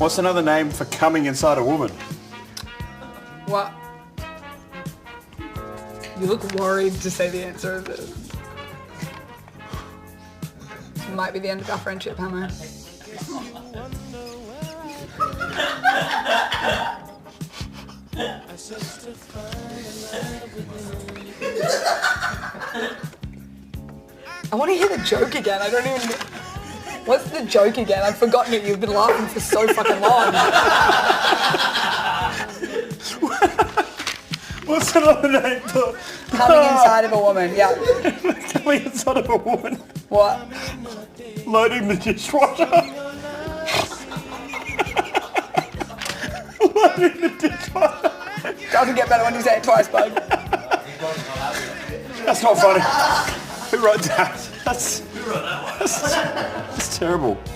What's another name for coming inside a woman? What? You look worried to say the answer of this. This might be the end of our friendship, Hammer. I want to hear the joke again. I don't even... What's the joke again? I've forgotten it. You've been laughing for so fucking long. What's another name for... Coming inside of a woman, yeah. Coming inside of a woman. What? Loading the dishwasher. Loading the dishwasher. Doesn't get better when you say it twice, bud. That's not funny. Who wrote that? That's terrible.